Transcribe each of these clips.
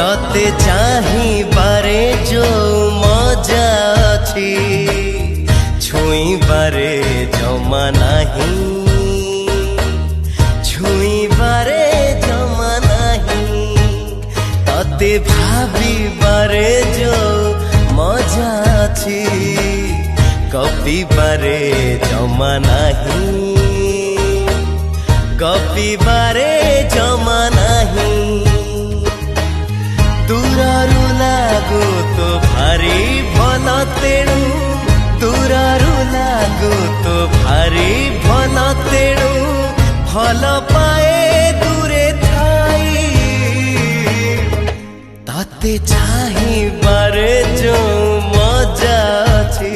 तते चाहिबारे जो मजा अछि छुईबारे जमा नाही, छुईबारे जमा नाही। तते भाबिबारे जो मजा अछि गपिबारे जमा नाही, गपिबारे जमा नाही। दूररू लागू तो भारी भल तेणु, दूररू लागू तो भारी भल तेणु भल पाए दूरे थाई। तते चाहिबारे जो मजा अछि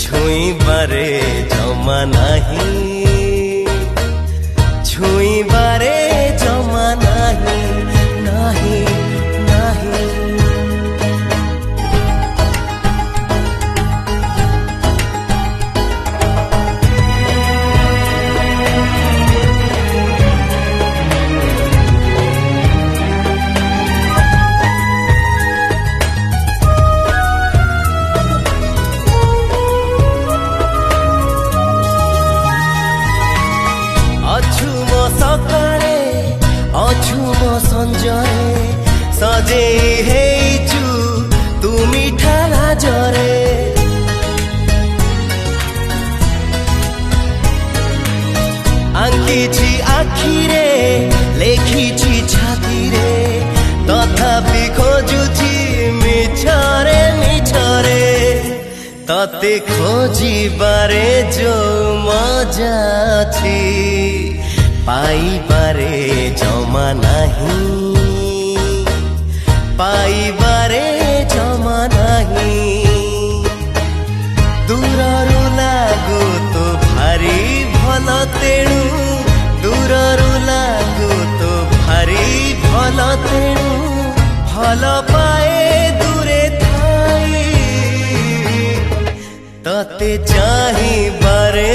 छुईबारे जमा नाही, छुईबारे जमा नाही, नाही नाही। अछुम सकाळे अछुम संजरे सजे हेचु तू मिठा लाजरे। आंकिछि आखिरे लेखिछि छातीरे तथापि खोजुछि मिछरे मिछरे। तते खोजिबारे जो मजा अछि पाइबारे जमा नाही, पाइबारे जमा नाही। दूररू लागू तो भारी भल तेणु, दूररू लागू तो भारी भल तेणु भल पाए दूरे थाई। तते चाहिबारे